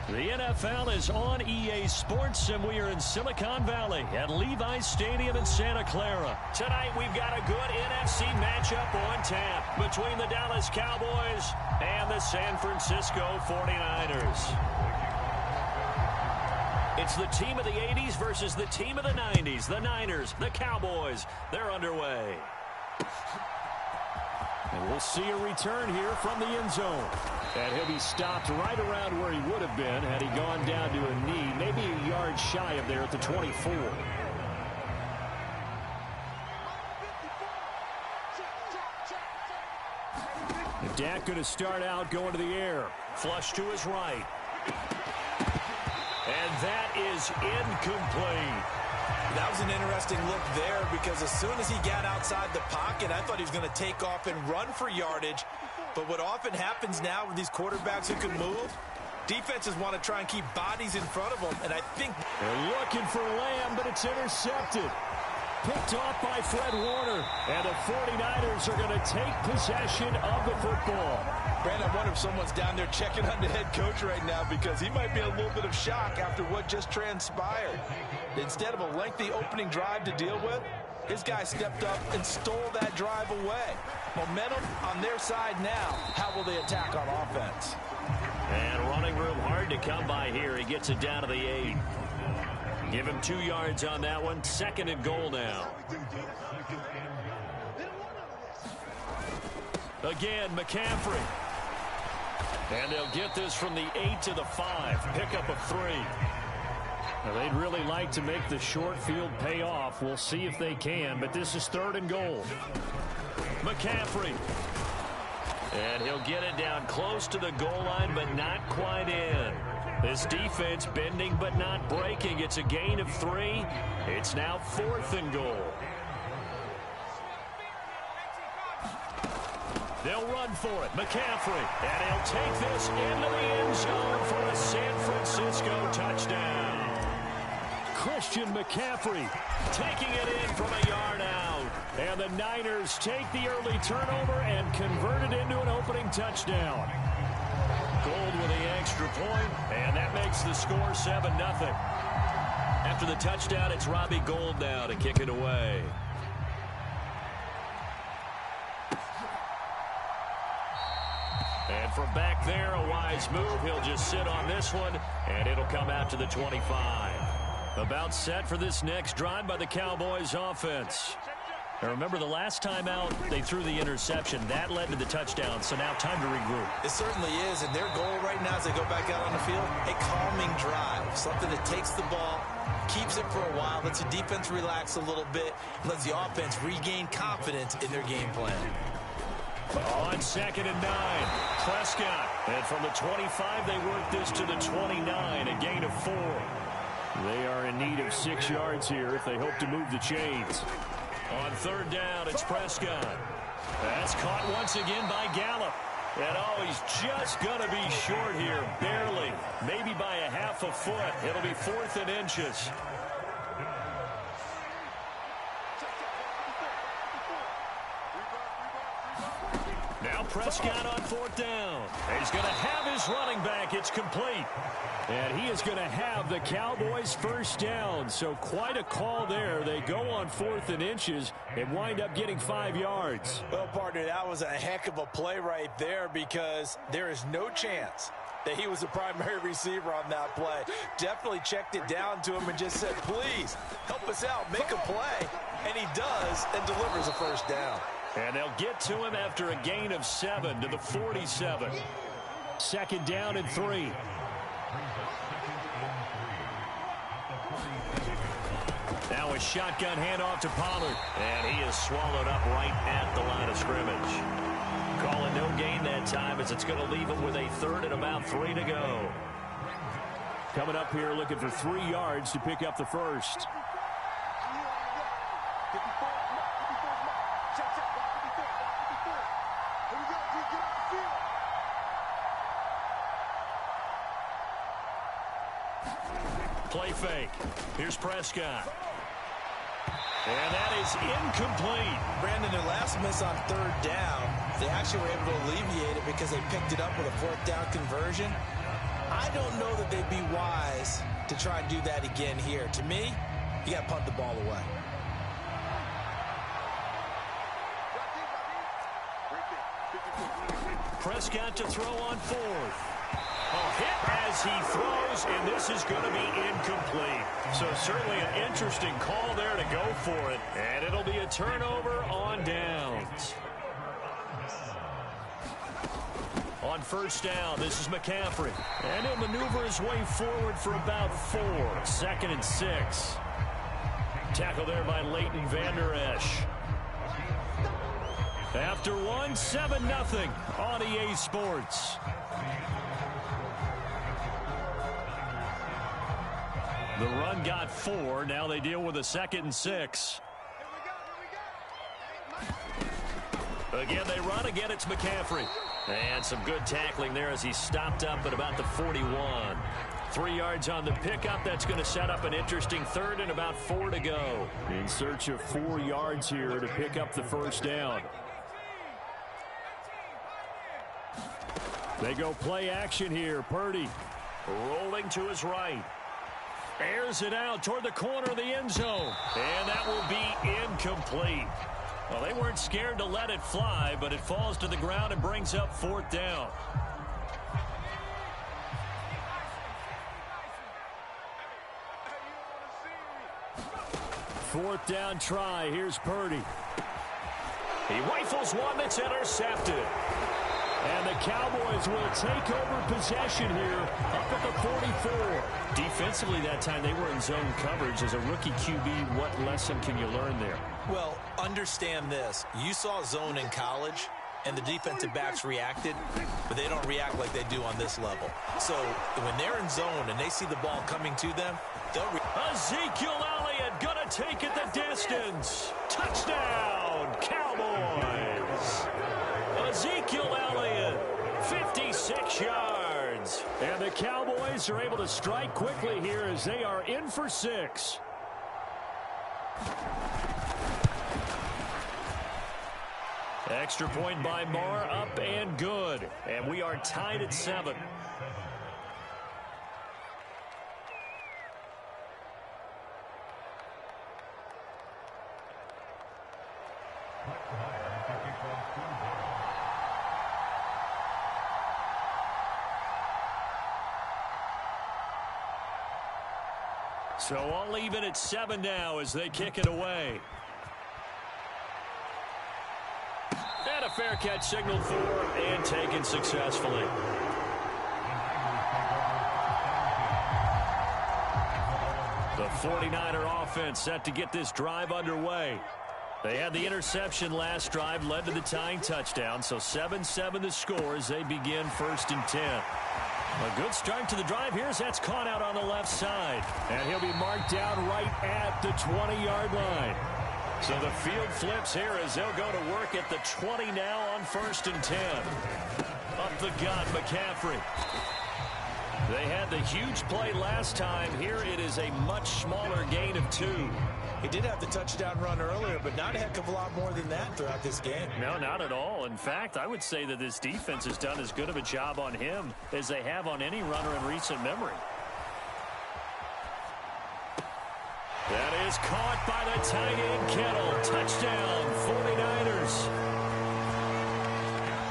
The NFL is on EA Sports, and we are in Silicon Valley at Levi's Stadium in Santa Clara. Tonight, we've got a good NFC matchup on tap between the Dallas Cowboys and the San Francisco 49ers. It's the team of the 80s versus the team of the 90s. The Niners, the Cowboys, they're underway. And we'll see a return here from the end zone. And he'll be stopped right around where he would have been had he gone down to a knee, maybe a yard shy of there at the 24. And Dak going to start out going to the air. Flush to his right. And that is incomplete. That was an interesting look there because as soon as he got outside the pocket, I thought he was going to take off and run for yardage. But what often happens now with these quarterbacks who can move, defenses want to try and keep bodies in front of them. And I think they're looking for Lamb, but it's intercepted. Picked off by Fred Warner. And the 49ers are going to take possession of the football. Brandon, I wonder if someone's down there checking on the head coach right now because he might be in a little bit of shock after what just transpired. Instead of a lengthy opening drive to deal with, his guy stepped up and stole that drive away. Momentum on their side now. How will they attack on offense? And running room hard to come by here. He gets it down to the 8. Give him 2 yards on that one. 2nd and goal now. Again, McCaffrey. And they'll get this from the 8 to the 5. Pickup of 3. Now, they'd really like to make the short field pay off. We'll see if they can, but this is 3rd and goal. McCaffrey. And he'll get it down close to the goal line, but not quite in. This defense bending but not breaking. It's a gain of 3. It's now 4th and goal. They'll run for it. McCaffrey. And he'll take this into the end zone for a San Francisco touchdown. Christian McCaffrey taking it in from a yard out. And the Niners take the early turnover and convert it into an opening touchdown. Gold with the extra point, and that makes the score 7-0. After the touchdown, it's Robbie Gould now to kick it away. And from back there, a wise move. He'll just sit on this one, and it'll come out to the 25. About set for this next drive by the Cowboys offense. Now remember, the last time out, they threw the interception. That led to the touchdown, so now time to regroup. It certainly is, and their goal right now as they go back out on the field, a calming drive. Something that takes the ball, keeps it for a while, lets the defense relax a little bit, lets the offense regain confidence in their game plan. On 2nd and 9, Prescott. And from the 25, they work this to the 29, a gain of 4. They are in need of 6 yards here if they hope to move the chains. On 3rd down, it's Prescott. That's caught once again by Gallup. And oh, he's just going to be short here, barely. Maybe by a half a foot. It'll be 4th and inches. Now Prescott on 4th down. He's going to have his running back. It's complete. And he is going to have the Cowboys first down. So quite a call there. They go on 4th and inches and wind up getting 5 yards. Well, partner, that was a heck of a play right there because there is no chance that he was the primary receiver on that play. Definitely checked it down to him and just said, please, help us out, make a play. And he does and delivers a first down. And they'll get to him after a gain of 7 to the 47. 2nd down and 3. Now a shotgun handoff to Pollard. And he is swallowed up right at the line of scrimmage. Calling no gain that time as it's going to leave him with a 3rd and about 3 to go. Coming up here looking for 3 yards to pick up the first. Play fake. Here's Prescott. And that is incomplete. Brandon, their last miss on 3rd down, they actually were able to alleviate it because they picked it up with a 4th down conversion. I don't know that they'd be wise to try and do that again here. To me, you got to punt the ball away. Prescott to throw on fourth. A hit as he throws, and this is going to be incomplete. So certainly an interesting call there to go for it. And it'll be a turnover on downs. On first down, this is McCaffrey. And he'll maneuver his way forward for about 4. 2nd and 6. Tackle there by Leighton Vander Esch. After one, 7-0 on EA Sports. The run got 4. Now they deal with a 2nd and 6. Again, they run. Again, it's McCaffrey. And some good tackling there as he stopped up at about the 41. 3 yards on the pickup. That's going to set up an interesting 3rd and about 4 to go. In search of 4 yards here to pick up the first down. They go play action here. Purdy rolling to his right. Airs it out toward the corner of the end zone. And that will be incomplete. Well, they weren't scared to let it fly, but it falls to the ground and brings up 4th down. Fourth down try. Here's Purdy. He rifles one that's intercepted. And the Cowboys will take over possession here up at the 44. Defensively that time they were in zone coverage. As a rookie QB, what lesson can you learn there? Well, understand this. You saw zone in college, and the defensive backs reacted, but they don't react like they do on this level. So when they're in zone and they see the ball coming to them, they'll Ezekiel Elliott gonna take it the distance. Touchdown, Cowboys. Ezekiel Elliott, 56 yards. And the Cowboys are able to strike quickly here as they are in for 6. Extra point by Marr, up and good. And we are tied at 7. So all even at 7 now as they kick it away. And a fair catch signaled for and taken successfully. The 49er offense set to get this drive underway. They had the interception last drive, led to the tying touchdown. So 7-7 the score as they begin 1st and 10. A good start to the drive here as that's caught out on the left side. And he'll be marked down right at the 20-yard line. So the field flips here as they'll go to work at the 20 now on 1st and 10. Up the gut, McCaffrey. They had the huge play last time. Here it is a much smaller gain of 2. He did have the touchdown run earlier, but not a heck of a lot more than that throughout this game. No, not at all. In fact, I would say that this defense has done as good of a job on him as they have on any runner in recent memory. That is caught by the tight end, Kittle. Touchdown, 49ers.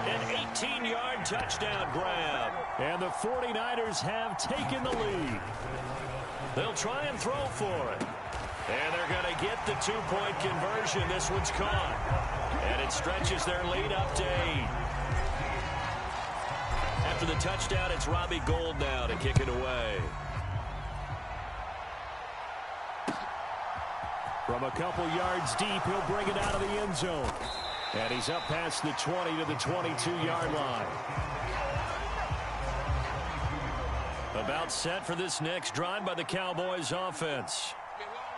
An 18-yard touchdown grab. And the 49ers have taken the lead. They'll try and throw for it. And they're going to get the 2-point conversion. This one's caught. And it stretches their lead up to 8. After the touchdown, it's Robbie Gould now to kick it away. From a couple yards deep, he'll bring it out of the end zone. And he's up past the 20 to the 22-yard line. About set for this next drive by the Cowboys offense.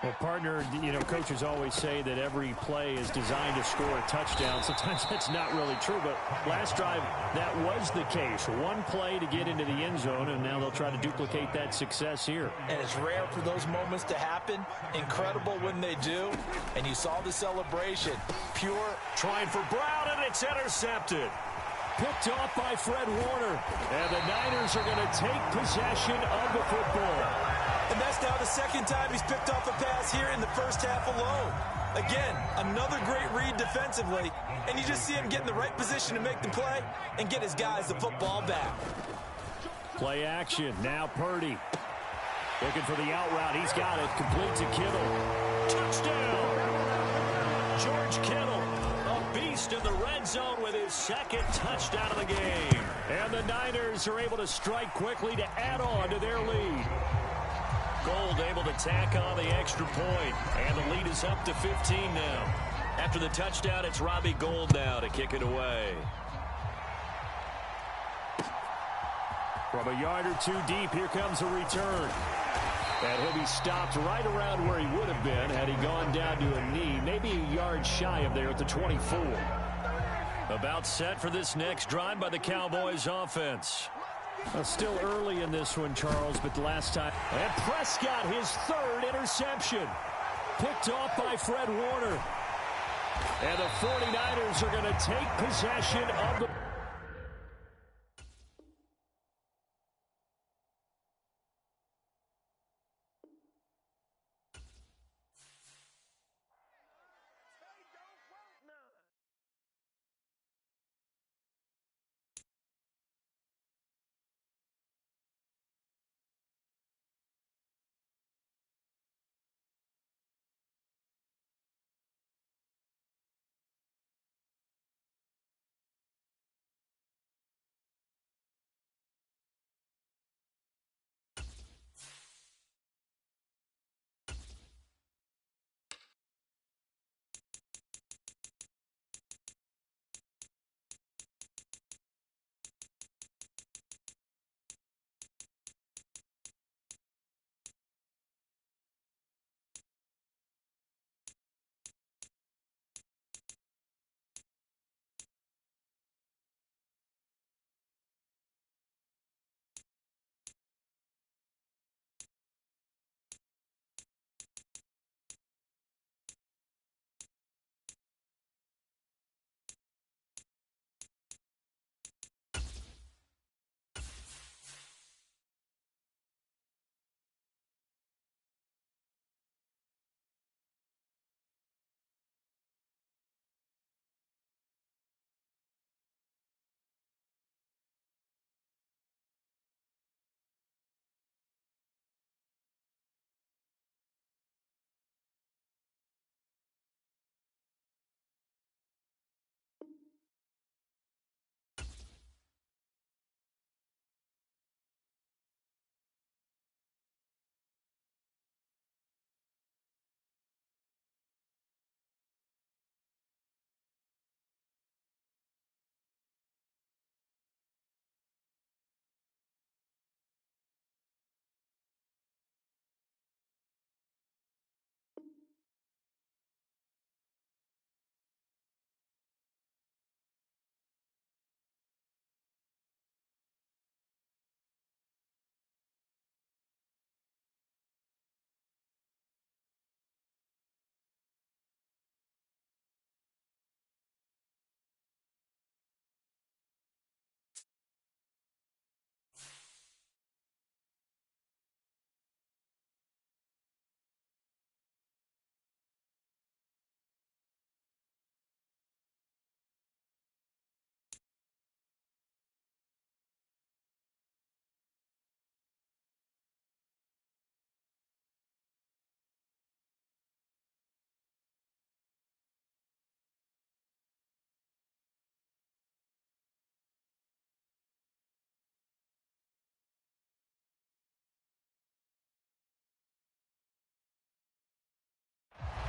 Well, partner, you know, coaches always say that every play is designed to score a touchdown. Sometimes that's not really true, but last drive, that was the case. One play to get into the end zone, and now they'll try to duplicate that success here. And it's rare for those moments to happen. Incredible when they do. And you saw the celebration. Pure. Trying for Brown, and it's intercepted. Picked off by Fred Warner. And the Niners are going to take possession of the football. And that's now the second time he's picked off a pass here in the first half alone. Again, another great read defensively. And you just see him get in the right position to make the play and get his guys the football back. Play action. Now Purdy. Looking for the out route. He's got it. Complete to Kittle. Touchdown! George Kittle, a beast in the red zone with his second touchdown of the game. And the Niners are able to strike quickly to add on to their lead. Gold able to tack on the extra point. And the lead is up to 15 now. After the touchdown, it's Robbie Gould now to kick it away. From a yard or two deep, here comes a return. And he'll be stopped right around where he would have been had he gone down to a knee, maybe a yard shy of there at the 24. About set for this next drive by the Cowboys offense. Still early in this one, Charles, but the last time. And Prescott, his third interception. Picked off by Fred Warner. And the 49ers are going to take possession of the...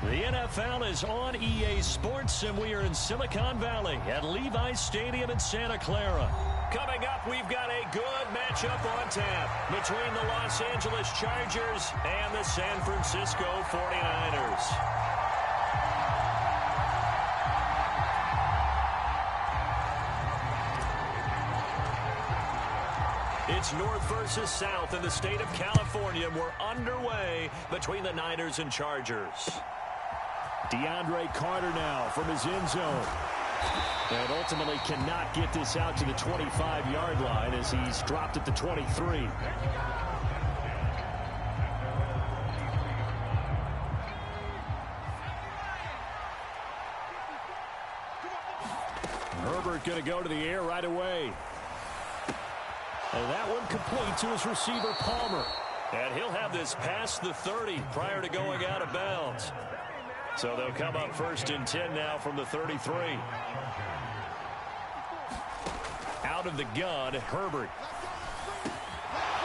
The NFL is on EA Sports, and we are in Silicon Valley at Levi's Stadium in Santa Clara. Coming up, we've got a good matchup on tap between the Los Angeles Chargers and the San Francisco 49ers. It's north versus south in the state of California. We're underway between the Niners and Chargers. DeAndre Carter now from his end zone. And ultimately cannot get this out to the 25-yard line as he's dropped at the 23. Herbert going to go to the air right away. And that one complete to his receiver, Palmer. And he'll have this past the 30 prior to going out of bounds. So they'll come up 1st and 10 now from the 33. Out of the gun, Herbert.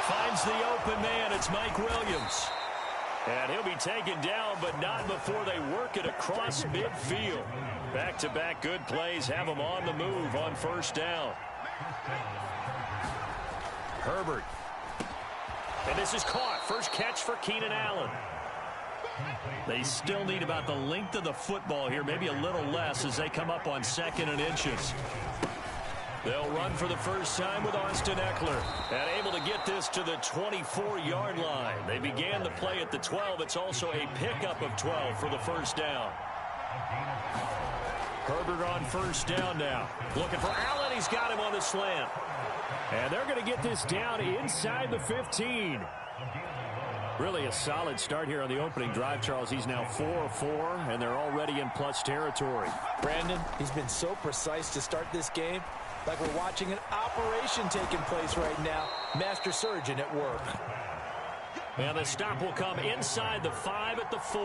Finds the open man. It's Mike Williams. And he'll be taken down, but not before they work it across midfield. Back-to-back good plays have him on the move on 1st down. Herbert. And this is caught. First catch for Keenan Allen. They still need about the length of the football here, maybe a little less as they come up on 2nd and inches. They'll run for the first time with Austin Eckler. And able to get this to the 24-yard line. They began the play at the 12. It's also a pickup of 12 for the 1st down. Herbert on 1st down now. Looking for Allen. He's got him on the slant. And they're going to get this down inside the 15. Really a solid start here on the opening drive, Charles. He's now 4-4, and they're already in plus territory. Brandon, he's been so precise to start this game, like we're watching an operation taking place right now. Master surgeon at work. And the stop will come inside the 5 at the 4.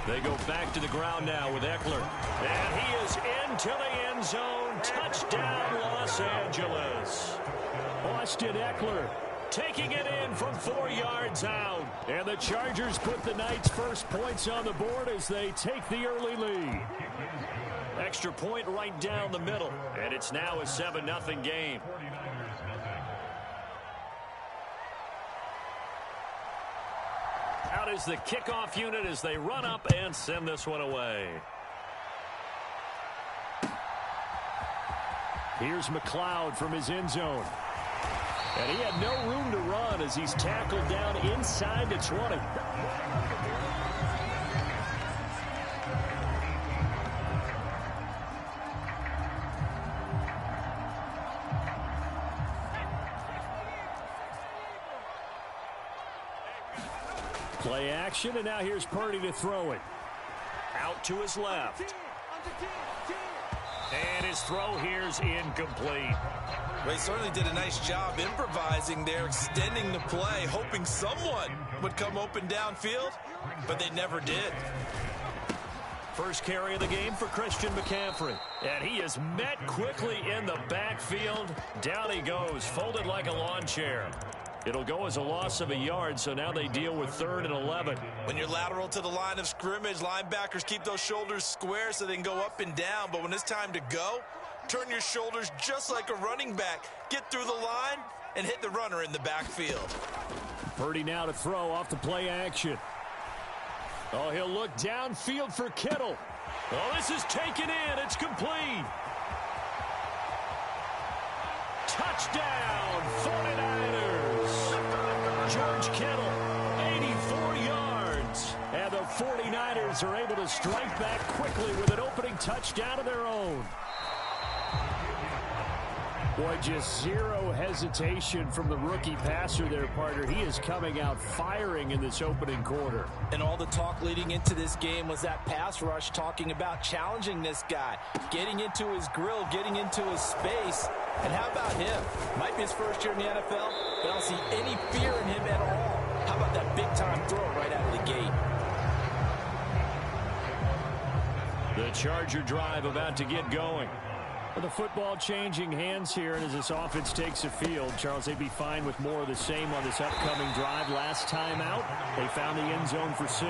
They go back to the ground now with Eckler. And he is into the end zone. Touchdown, Los Angeles. Austin Eckler taking it in from 4 yards out. And the Chargers put the night's first points on the board as they take the early lead. Extra point right down the middle. And it's now a 7-0 game. Out is the kickoff unit as they run up and send this one away. Here's McLeod from his end zone. And he had no room to run as he's tackled down inside the 20. Play action, and now here's Purdy to throw it. Out to his left. And his throw here's incomplete. They certainly did a nice job improvising there, extending the play, hoping someone would come open downfield, but they never did. First carry of the game for Christian McCaffrey. And he is met quickly in the backfield. Down he goes, folded like a lawn chair. It'll go as a loss of a yard, so now they deal with 3rd and 11. When you're lateral to the line of scrimmage, linebackers keep those shoulders square so they can go up and down. But when it's time to go, turn your shoulders just like a running back. Get through the line and hit the runner in the backfield. Purdy now to throw off the play action. Oh, he'll look downfield for Kittle. Oh, this is taken in. It's complete. Touchdown, 49ers. George Kittle, 84 yards. And the 49ers are able to strike back quickly with an opening touchdown of their own. Boy, just zero hesitation from the rookie passer there, partner. He is coming out firing in this opening quarter. And all the talk leading into this game was that pass rush, talking about challenging this guy, getting into his grill, getting into his space. And how about him? Might be his first year in the NFL, but I don't see any fear in him at all. How about that big-time throw right out of the gate? The Charger drive about to get going. The football changing hands here, and as this offense takes the field, Charles, they'd be fine with more of the same on this upcoming drive. Last time out, they found the end zone for 6.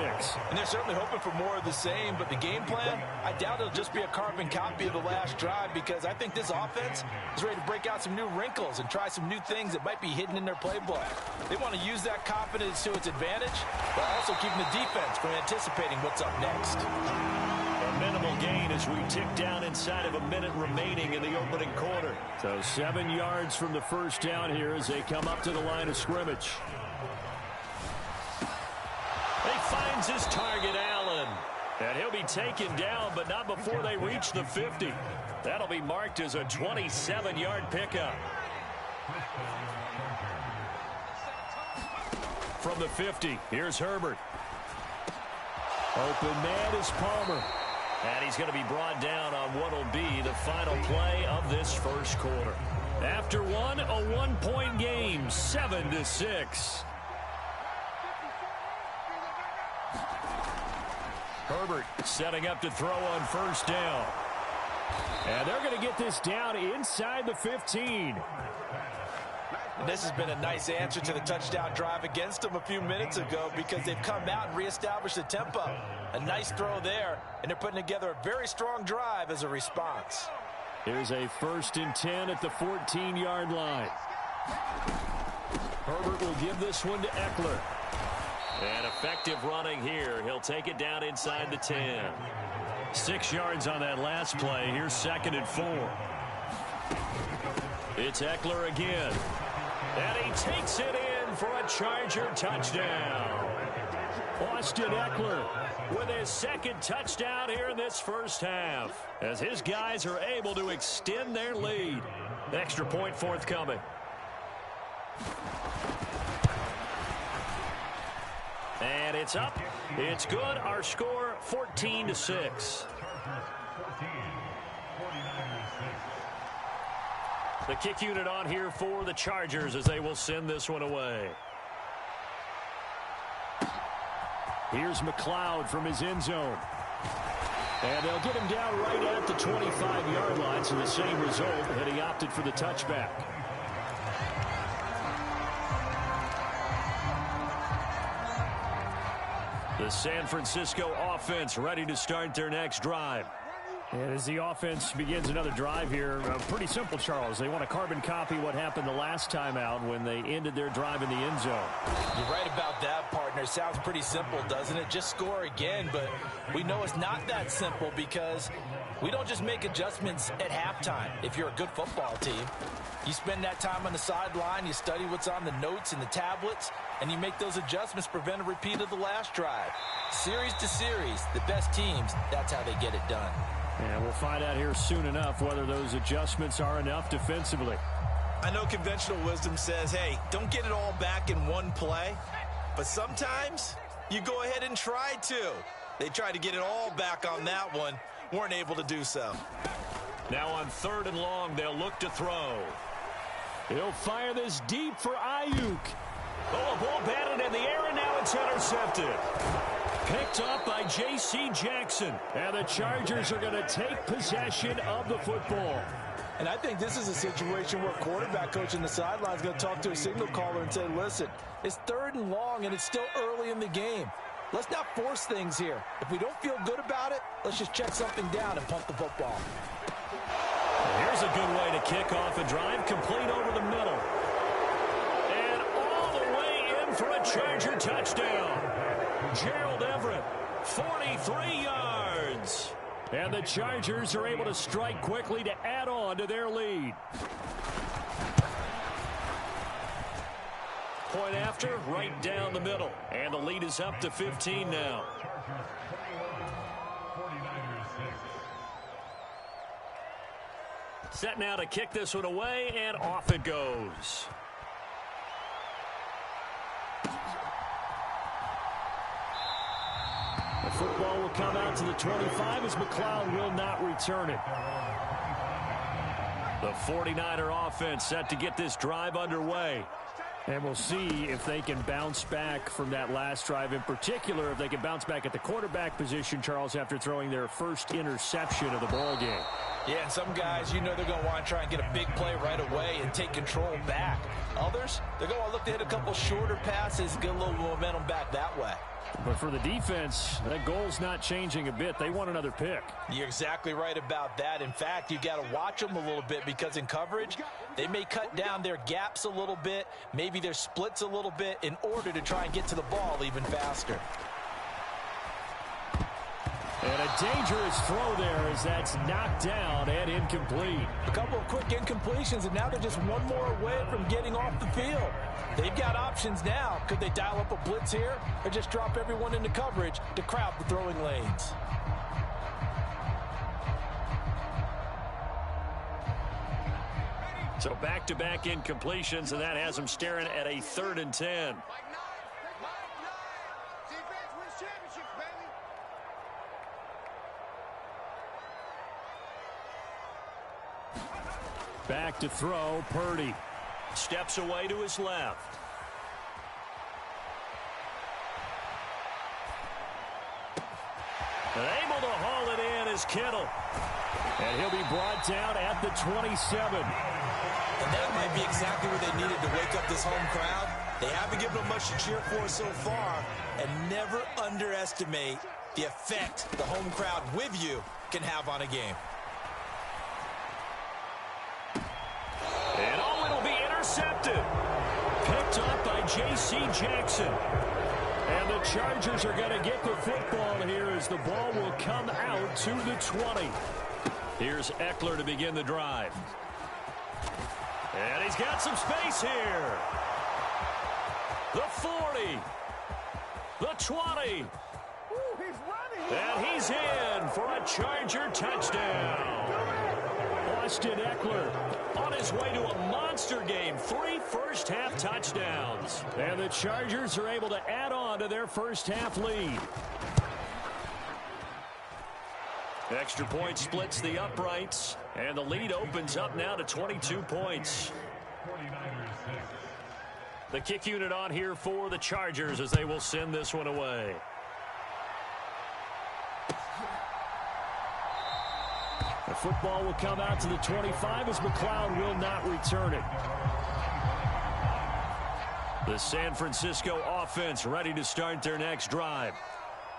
And they're certainly hoping for more of the same, but the game plan, I doubt it'll just be a carbon copy of the last drive, because I think this offense is ready to break out some new wrinkles and try some new things that might be hidden in their playbook. They want to use that confidence to its advantage, but also keeping the defense from anticipating what's up next. A minimal gain as we tick down inside of a minute remaining in the opening quarter. So 7 yards from the first down here as they come up to the line of scrimmage. He finds his target, Allen. And he'll be be taken down, but not before they reach the 50. That'll be marked as a 27-yard pickup. From the 50, here's Herbert. Open man is Palmer. And he's going to be brought down on what will be the final play of this first quarter. After one, a 1-point game, 7-6. Herbert setting up to throw on first down. And they're going to get this down inside the 15. And this has been a nice answer to the touchdown drive against them a few minutes ago because they've come out and reestablished the tempo. A nice throw there, and they're putting together a very strong drive as a response. Here's a 1st and 10 at the 14-yard line. Herbert will give this one to Eckler. And effective running here. He'll take it down inside the 10. 6 yards on that last play. Here's 2nd and 4. It's Eckler again. And he takes it in for a Charger touchdown. Austin Eckler with his 2nd touchdown here in this first half, as his guys are able to extend their lead. Extra point forthcoming. And it's up. It's good. Our score, 14-6. The kick unit on here for the Chargers as they will send this one away. Here's McLeod from his end zone. And they'll get him down right at the 25-yard line, so the same result, and he opted for the touchback. The San Francisco offense ready to start their next drive. And as the offense begins another drive here, pretty simple, Charles. They want to carbon copy what happened the last time out when they ended their drive in the end zone. You're right about that, partner. Sounds pretty simple, doesn't it? Just score again, but we know it's not that simple because we don't just make adjustments at halftime if you're a good football team. You spend that time on the sideline, you study what's on the notes and the tablets, and you make those adjustments, prevent a repeat of the last drive. Series to series, the best teams, that's how they get it done. And we'll find out here soon enough whether those adjustments are enough defensively. I know conventional wisdom says, hey, don't get it all back in one play. But sometimes you go ahead and try to. They tried to get it all back on that one. Weren't able to do so. Now on 3rd and long, they'll look to throw. He'll fire this deep for Ayuk. Oh, a ball batted in the air, and now it's intercepted. Picked up by J.C. Jackson. And the Chargers are going to take possession of the football. And I think this is a situation where quarterback coach in the sideline is going to talk to a signal caller and say, listen, it's 3rd and long, and it's still early in the game. Let's not force things here. If we don't feel good about it, let's just check something down and pump the football. Here's a good way to kick off a drive, complete over the middle. And all the way in for a Charger touchdown. Gerald Everett, 43 yards. And the Chargers are able to strike quickly to add on to their lead. Point after, right down the middle. And the lead is up to 15 now. Set now to kick this one away, and off it goes. The football will come out to the 25 as McLeod will not return it. The 49er offense set to get this drive underway. And we'll see if they can bounce back from that last drive. In particular, if they can bounce back at the quarterback position, Charles, after throwing their first interception of the ball game. Yeah, and some guys, you know they're going to want to try and get a big play right away and take control back. Others, they're going to look to hit a couple shorter passes, get a little momentum back that way. But for the defense, that goal's not changing a bit. They want another pick. You're exactly right about that. In fact, you got to watch them a little bit because in coverage, they may cut down their gaps a little bit, maybe their splits a little bit in order to try and get to the ball even faster. And a dangerous throw there as that's knocked down and incomplete. A couple of quick incompletions, and now they're just one more away from getting off the field. They've got options now. Could they dial up a blitz here or just drop everyone into coverage to crowd the throwing lanes? So back-to-back incompletions, and that has them staring at a 3rd and 10. Back to throw, Purdy. Steps away to his left. And able to haul it in is Kittle. And he'll be brought down at the 27. And that might be exactly what they needed to wake up this home crowd. They haven't given them much to cheer for so far. And never underestimate the effect the home crowd with you can have on a game. And oh, it'll be intercepted. Picked up by J.C. Jackson. And the Chargers are going to get the football here as the ball will come out to the 20. Here's Eckler to begin the drive. And he's got some space here. The 40. The 20. And he's in for a Charger touchdown. Austin Eckler on his way to a monster game. 3 first-half touchdowns. And the Chargers are able to add on to their first-half lead. Extra point splits the uprights. And the lead opens up now to 22 points. The kick unit on here for the Chargers as they will send this one away. The football will come out to the 25 as McLeod will not return it. The San Francisco offense ready to start their next drive.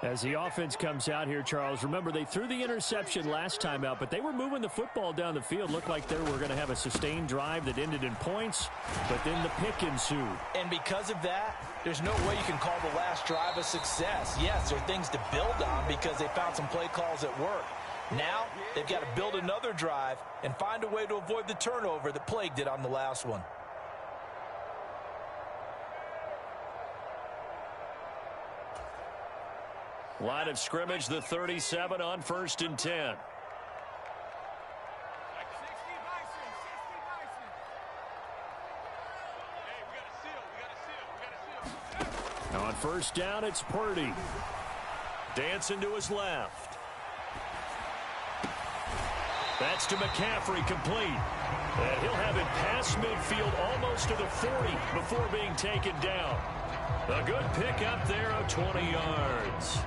As the offense comes out here, Charles, remember they threw the interception last time out, but they were moving the football down the field. Looked like they were going to have a sustained drive that ended in points, but then the pick ensued. And because of that, there's no way you can call the last drive a success. Yes, there are things to build on because they found some play calls at work. Now, they've got to build another drive and find a way to avoid the turnover that plagued it on the last one. Line of scrimmage, the 37 on 1st and 10. On 1st down, it's Purdy. Dancing to his left. That's to McCaffrey, complete. And he'll have it past midfield almost to the 40 before being taken down. A good pick up there of 20 yards.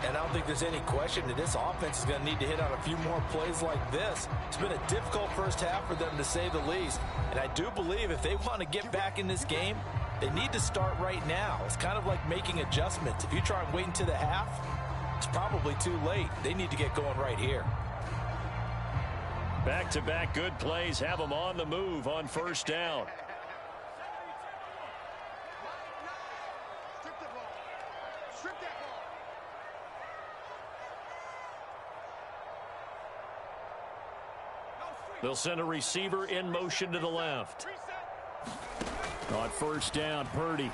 And I don't think there's any question that this offense is going to need to hit on a few more plays like this. It's been a difficult first half for them, to say the least. And I do believe if they want to get back in this game, they need to start right now. It's kind of like making adjustments. If you try and wait until the half, it's probably too late. They need to get going right here. Back-to-back good plays have them on the move on 1st down. They'll send a receiver in motion to the left. On 1st down, Purdy.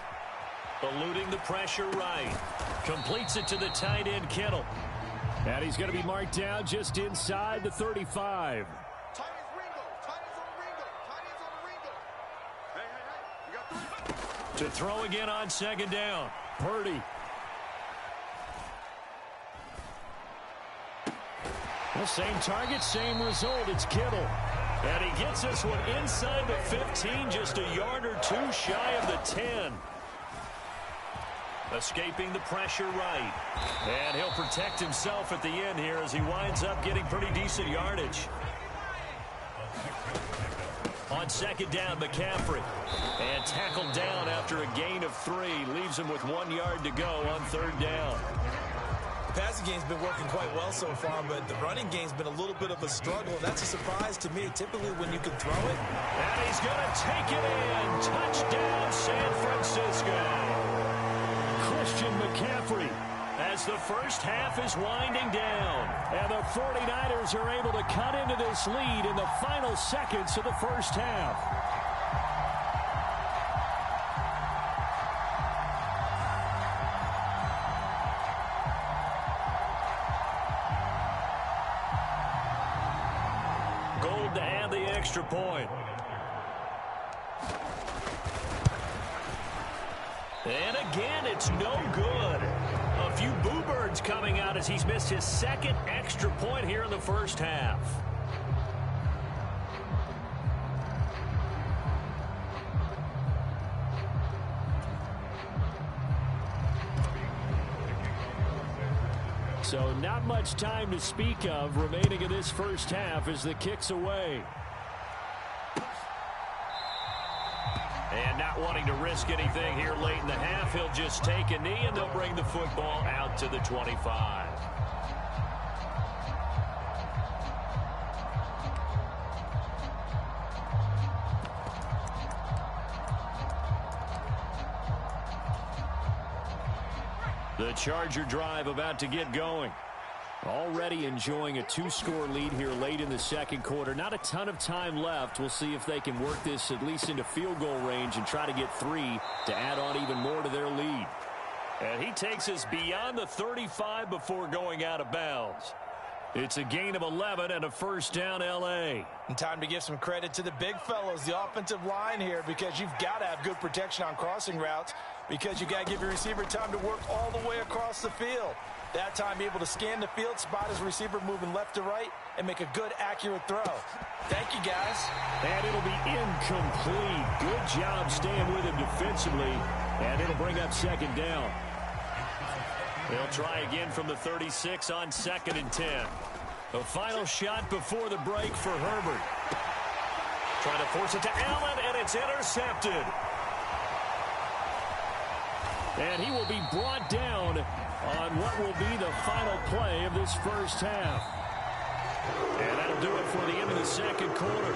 Eluding the pressure right. Completes it to the tight end, Kittle. And he's going to be marked down just inside the 35. To throw again on 2nd down. Purdy. Well, same target, same result. It's Kittle. And he gets this one inside the 15, just a yard or two shy of the 10. Escaping the pressure right. And he'll protect himself at the end here as he winds up getting pretty decent yardage. On 2nd down, McCaffrey. And tackled down after a gain of 3. Leaves him with 1 yard to go on 3rd down. The passing game's been working quite well so far, but the running game's been a little bit of a struggle. That's a surprise to me. Typically, when you can throw it. And he's going to take it in. Touchdown, San Francisco. Christian McCaffrey as the first half is winding down. And the 49ers are able to cut into this lead in the final seconds of the first half. Gold to add the extra point. And again, it's no good. A few boo birds coming out as he's missed his second extra point here in the first half. So not much time to speak of remaining in this first half as the kick's away. And not wanting to risk anything here late in the half, he'll just take a knee and they'll bring the football out to the 25. The Charger drive about to get going. Already enjoying a 2-score lead here late in the second quarter. Not a ton of time left. We'll see if they can work this at least into field goal range and try to get 3 to add on even more to their lead. And he takes us beyond the 35 before going out of bounds. It's a gain of 11 and a first down L.A. And time to give some credit to the big fellows, the offensive line here, because you've got to have good protection on crossing routes because you got to give your receiver time to work all the way across the field. That time able to scan the field, spot his receiver moving left to right, and make a good, accurate throw. Thank you, guys. And it'll be incomplete. Good job staying with him defensively, and it'll bring up second down. They'll try again from the 36 on 2nd and 10. The final shot before the break for Herbert. Trying to force it to Allen, and it's intercepted. And he will be brought down on what will be the final play of this first half. And that'll do it for the end of the second quarter.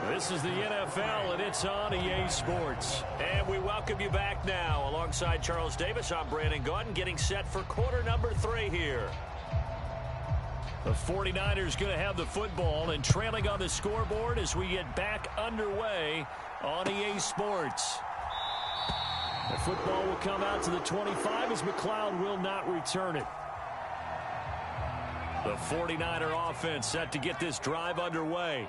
This is the NFL, and it's on EA Sports. And we welcome you back now. Alongside Charles Davis, I'm Brandon Gaudin, getting set for quarter number 3 here. The 49ers going to have the football and trailing on the scoreboard as we get back underway on EA Sports. The football will come out to the 25 as McLeod will not return it. The 49er offense set to get this drive underway.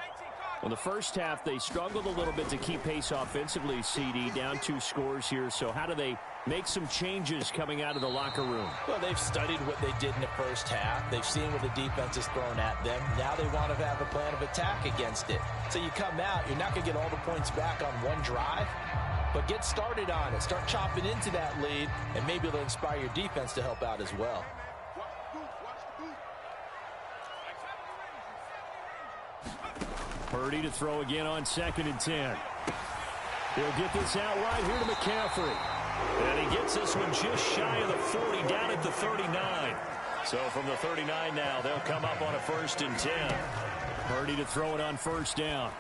Well, the first half, they struggled a little bit to keep pace offensively, CD, down 2 scores here. So how do they make some changes coming out of the locker room? Well, they've studied what they did in the first half. They've seen what the defense has thrown at them. Now they want to have a plan of attack against it. So you come out, you're not going to get all the points back on one drive, but get started on it. Start chopping into that lead, and maybe it'll inspire your defense to help out as well. Purdy to throw again on 2nd and 10. He'll get this out right here to McCaffrey. And he gets this one just shy of the 40, down at the 39. So from the 39 now, they'll come up on a 1st and 10. Purdy to throw it on 1st down.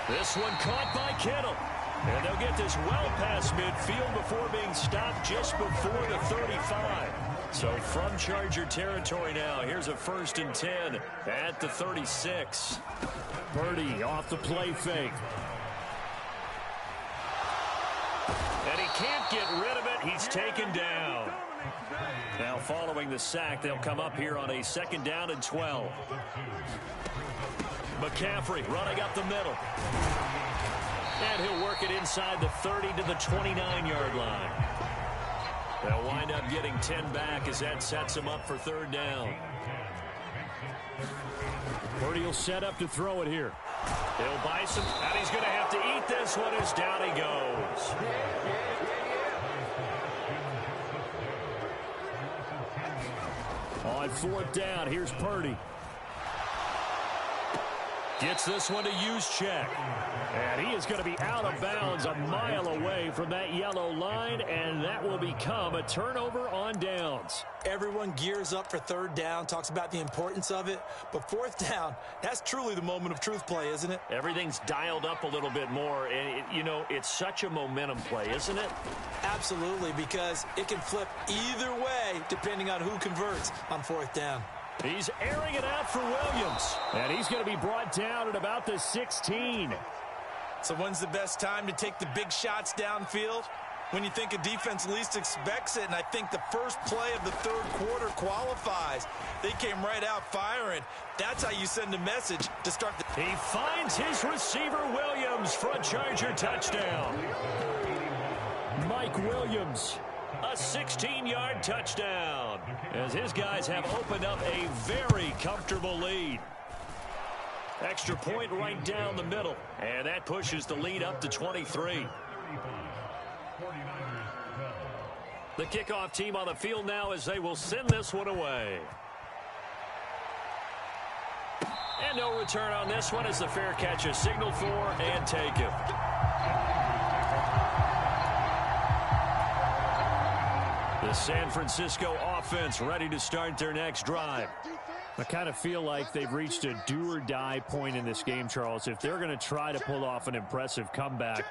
This one caught by Kittle. And they'll get this well past midfield before being stopped just before the 35. So from Charger territory now, here's a 1st and 10 at the 36. Purdy off the play fake. And he can't get rid of it. He's taken down. Now following the sack, they'll come up here on a 2nd down and 12. McCaffrey running up the middle. And he'll work it inside the 30 to the 29-yard line. They'll wind up getting 10 back as that sets him up for 3rd down. Purdy will set up to throw it here. He'll buy some, and he's going to have to eat this one as down he goes. On 4th down, here's Purdy. Gets this one to use check. And he is going to be out of bounds a mile away from that yellow line, and that will become a turnover on downs. Everyone gears up for third down, talks about the importance of it, but fourth down, that's truly the moment of truth play, isn't it? Everything's dialed up a little bit more, and, it's such a momentum play, isn't it? Absolutely, because it can flip either way depending on who converts on fourth down. He's airing it out for Williams, and he's going to be brought down at about the 16. So when's the best time to take the big shots downfield? When you think a defense least expects it, and I think the first play of the third quarter qualifies. They came right out firing. That's how you send a message to start the... He finds his receiver Williams for a Charger touchdown. Mike Williams, a 16-yard touchdown, as his guys have opened up a very comfortable lead. Extra point right down the middle, and that pushes the lead up to 23. The kickoff team on the field now as they will send this one away. And no return on this one as the fair catch is signaled for and taken. The San Francisco offense ready to start their next drive. I kind of feel like they've reached a do-or-die point in this game, Charles. If they're going to try to pull off an impressive comeback,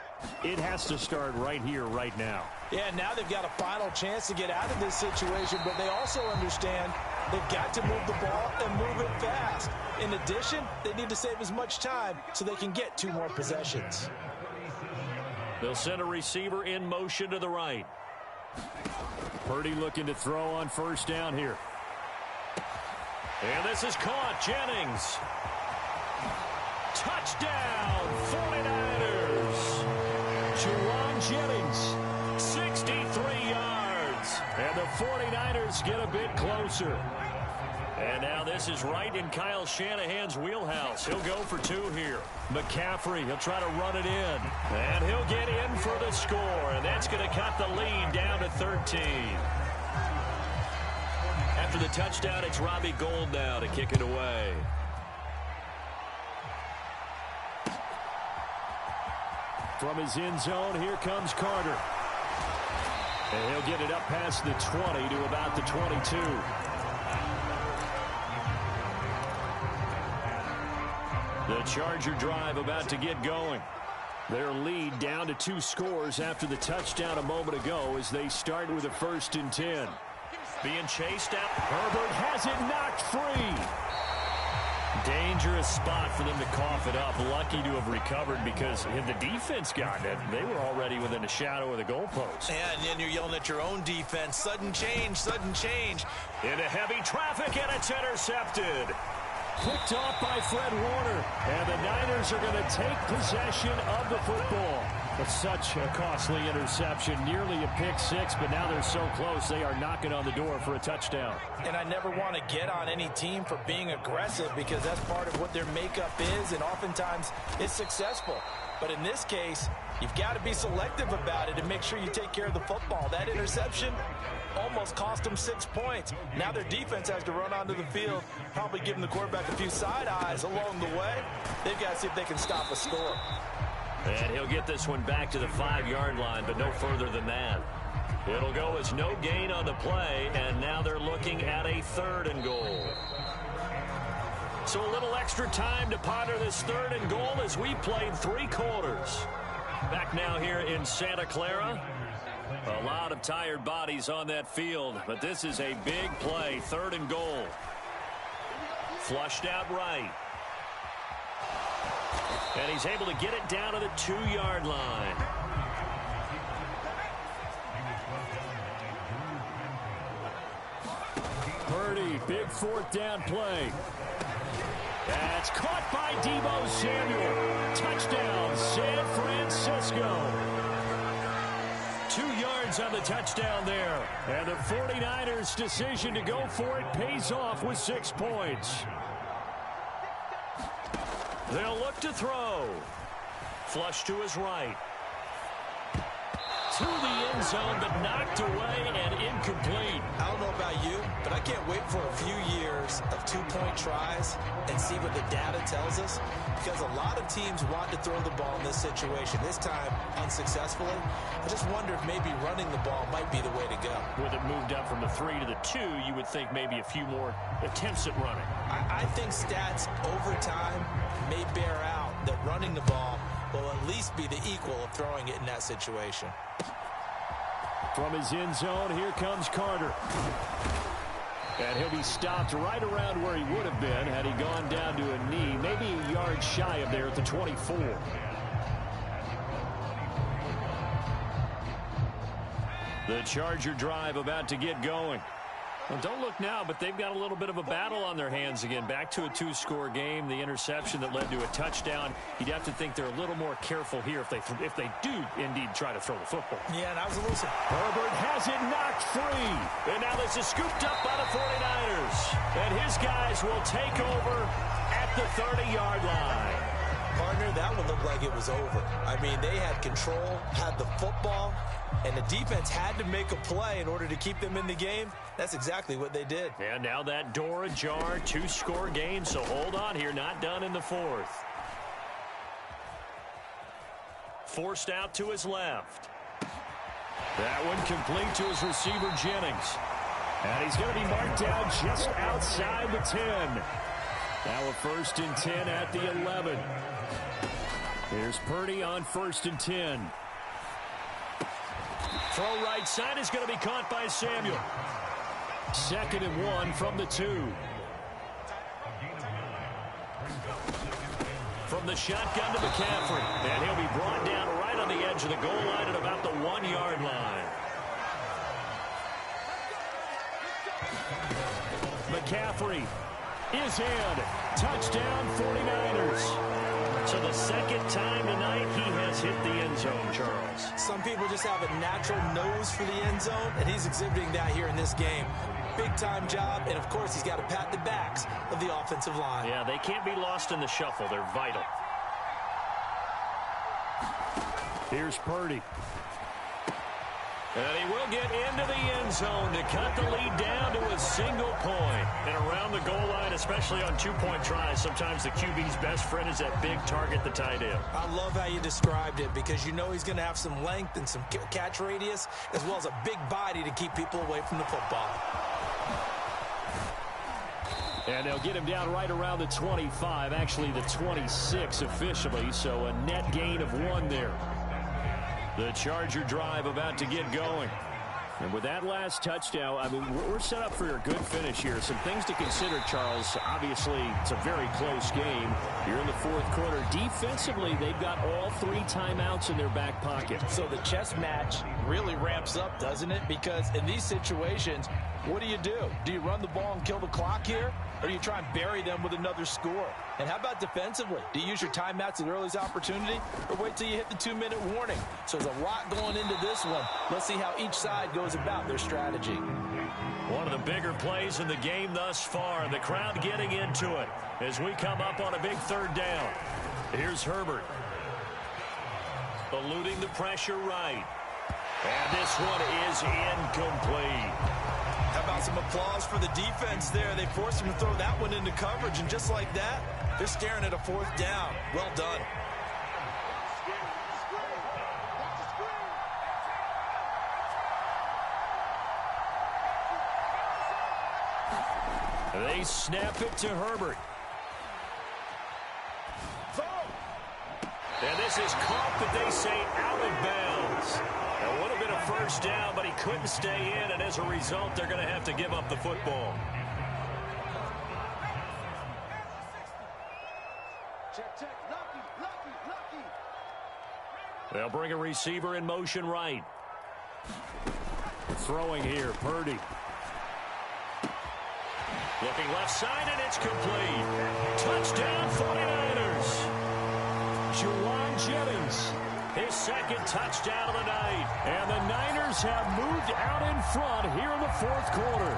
it has to start right here, right now. Yeah, now they've got a final chance to get out of this situation, but they also understand they've got to move the ball and move it fast. In addition, they need to save as much time so they can get 2 more possessions. They'll send a receiver in motion to the right. Purdy looking to throw on first down here. And this is caught. Jennings. Touchdown, 49ers. Juwan Jennings, 63 yards. And the 49ers get a bit closer. And now this is right in Kyle Shanahan's wheelhouse. He'll go for 2 here. McCaffrey, he'll try to run it in. And he'll get in for the score. And that's going to cut the lead down to 13. After the touchdown, it's Robbie Gould now to kick it away. From his end zone, here comes Carter. And he'll get it up past the 20 to about the 22. The Charger drive about to get going. Their lead down to 2 scores after the touchdown a moment ago as they start with a 1st and 10. Being chased out. Herbert has it knocked free. Dangerous spot for them to cough it up. Lucky to have recovered because had the defense gotten it, they were already within a shadow of the goalpost. Yeah, and then you're yelling at your own defense. Sudden change, sudden change. Into heavy traffic, and it's intercepted. Picked off by Fred Warner. And the Niners are going to take possession of the football. But such a costly interception, nearly a pick 6, but now they're so close they are knocking on the door for a touchdown. And I never want to get on any team for being aggressive because that's part of what their makeup is, and oftentimes it's successful. But in this case, you've got to be selective about it and make sure you take care of the football. That interception almost cost them 6 points. Now their defense has to run onto the field, probably giving the quarterback a few side eyes along the way. They've got to see if they can stop a score. And he'll get this one back to the 5-yard line, but no further than that. It'll go as no gain on the play, and now they're looking at a 3rd and goal. So a little extra time to ponder this 3rd and goal as we played 3 quarters. Back now here in Santa Clara. A lot of tired bodies on that field, but this is a big play, 3rd and goal. Flushed out right. And he's able to get it down to the 2-yard line. Purdy, big 4th down play. That's caught by Deebo Samuel. Touchdown, San Francisco. 2 yards on the touchdown there. And the 49ers' decision to go for it pays off with 6 points. They'll look to throw. Flush to his right. to the end zone, but knocked away and incomplete. I don't know about you, but I can't wait for a few years of two-point tries and see what the data tells us, because a lot of teams want to throw the ball in this situation, this time unsuccessfully. I just wonder if maybe running the ball might be the way to go. With it moved up from the 3 to the 2, you would think maybe a few more attempts at running. I think stats over time may bear out that running the ball will at least be the equal of throwing it in that situation. From his end zone, here comes Carter. And he'll be stopped right around where he would have been had he gone down to a knee, maybe a yard shy of there at the 24. The Charger drive about to get going. Well, don't look now, but they've got a little bit of a battle on their hands again. Back to a 2-score game. The interception that led to a touchdown. You'd have to think they're a little more careful here if they do indeed try to throw the football. Yeah, and I was a little... Herbert has it knocked free. And now this is scooped up by the 49ers. And his guys will take over at the 30-yard line. Partner, that one looked like it was over. I mean, they had control, had the football, and the defense had to make a play in order to keep them in the game. That's exactly what they did. And now that door ajar, 2-score game, so hold on here, not done in the 4th. Forced out to his left. That one complete to his receiver, Jennings. And he's going to be marked down just outside the 10. Now a 1st and 10 at the 11. Here's Purdy on 1st and 10. Throw right side is going to be caught by Samuel. 2nd and 1 from the 2. From the shotgun to McCaffrey. And he'll be brought down right on the edge of the goal line at about the 1-yard line. McCaffrey is in. Touchdown 49ers. So the 2nd time tonight he has hit the end zone, Charles. Some people just have a natural nose for the end zone, and he's exhibiting that here in this game. Big-time job, and of course he's got to pat the backs of the offensive line. Yeah, they can't be lost in the shuffle. They're vital. Here's Purdy. And he will get into the end zone to cut the lead down to a single point. And around the goal line, especially on 2-point tries, sometimes the QB's best friend is that big target, the tight end. I love how you described it, because you know he's going to have some length and some catch radius, as well as a big body to keep people away from the football. And they'll get him down right around the 25, actually the 26 officially, so a net gain of 1 there. The Charger drive about to get going. And with that last touchdown, I mean, we're set up for a good finish here. Some things to consider, Charles. Obviously, it's a very close game. You're in the 4th quarter. Defensively, they've got all 3 timeouts in their back pocket. So the chess match really ramps up, doesn't it? Because in these situations, what do? Do you run the ball and kill the clock here? Or do you try and bury them with another score? And how about defensively? Do you use your timeouts at the earliest opportunity, or wait till you hit the 2-minute warning? So there's a lot going into this one. Let's see how each side goes about their strategy. One of the bigger plays in the game thus far. The crowd getting into it as we come up on a big 3rd down. Here's Herbert. Eluding the pressure right. And this one is incomplete. How about some applause for the defense there? They forced him to throw that one into coverage, and just like that, they're staring at a 4th down. Well done. They snap it to Herbert. And this is caught, but they say out of bounds. It would have been a 1st down, but he couldn't stay in, and as a result, they're going to have to give up the football. They'll bring a receiver in motion right. Throwing here, Purdy. Looking left side, and it's complete. Touchdown, 49ers. Juwan Jennings, his 2nd touchdown of the night. And the Niners have moved out in front here in the 4th quarter.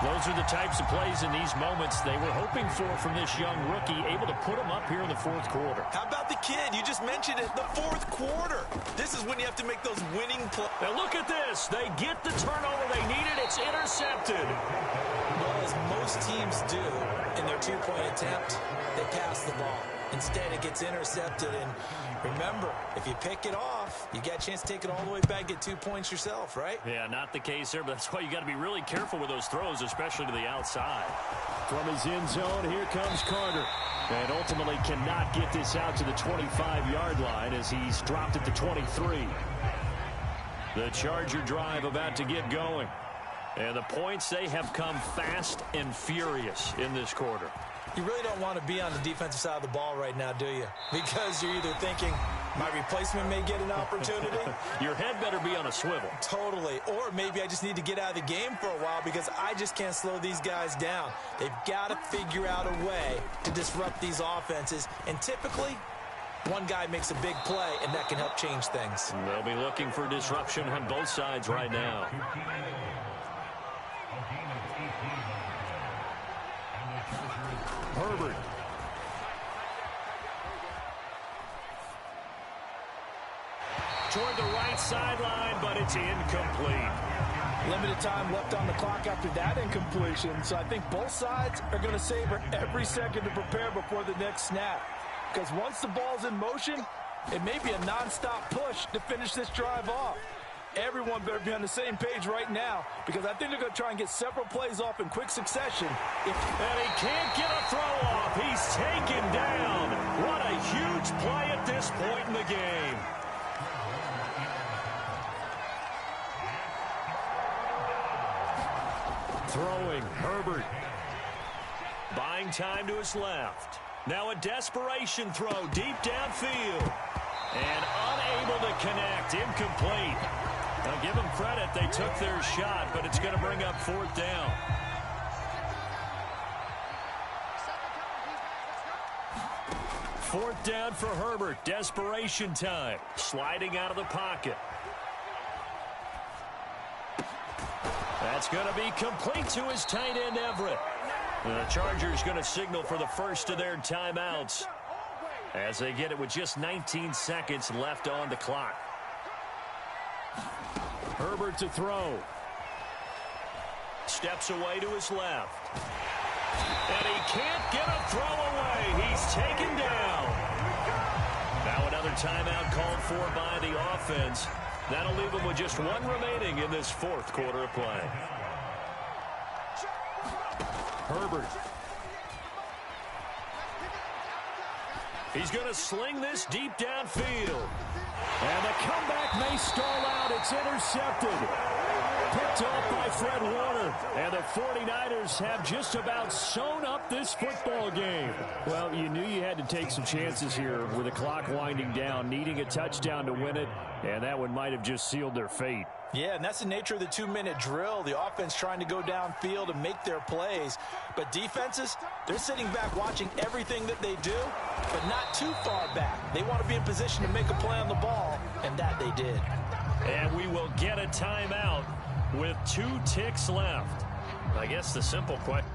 Those are the types of plays in these moments they were hoping for from this young rookie, able to put them up here in the fourth quarter. How about the kid? You just mentioned it, the fourth quarter. This is when you have to make those winning plays. Now look at this. They get the turnover they needed. It's intercepted. Well, as most teams do in their two-point attempt, they pass the ball. Instead, it gets intercepted. And remember, if you pick it off, you get a chance to take it all the way back, get 2 points yourself, right? Yeah, not the case there, but that's why you got to be really careful with those throws, especially to the outside. From his end zone, here comes Carter. And ultimately cannot get this out to the 25-yard line as he's dropped at the 23. The Charger drive about to get going. And the points, they have come fast and furious in this quarter. You really don't want to be on the defensive side of the ball right now, do you? Because you're either thinking, my replacement may get an opportunity. Your head better be on a swivel. Totally. Or maybe I just need to get out of the game for a while because I just can't slow these guys down. They've got to figure out a way to disrupt these offenses. And typically, one guy makes a big play, and that can help change things. They'll be looking for disruption on both sides right now. Herbert. Toward the right sideline, but it's incomplete. Limited time left on the clock after that incompletion, so I think both sides are going to savor every second to prepare before the next snap. Because once the ball's in motion, it may be a nonstop push to finish this drive off. Everyone better be on the same page right now because I think they're going to try and get several plays off in quick succession. And he can't get a throw off. He's taken down. What a huge play at this point in the game. Throwing, Herbert. Buying time to his left. Now a desperation throw deep downfield. And unable to connect. Incomplete. Now give them credit. They took their shot, but it's going to bring up fourth down. Fourth down for Herbert. Desperation time. Sliding out of the pocket. That's going to be complete to his tight end, Everett. The Chargers going to signal for the first of their timeouts as they get it with just 19 seconds left on the clock. Herbert to throw. Steps away to his left. And he can't get a throw away. He's taken down. Now another timeout called for by the offense. That'll leave him with just one remaining in this fourth quarter of play. Herbert. He's going to sling this deep downfield. And the comeback may stall out. It's intercepted. Picked off by Fred Warner. And the 49ers have just about sewn up this football game. Well, you knew you had to take some chances here with the clock winding down, needing a touchdown to win it. And that one might have just sealed their fate. Yeah, and that's the nature of the 2-minute drill. The offense trying to go downfield and make their plays. But defenses, they're sitting back watching everything that they do, but not too far back. They want to be in position to make a play on the ball, and that they did. And we will get a timeout with 2 ticks left. I guess the simple question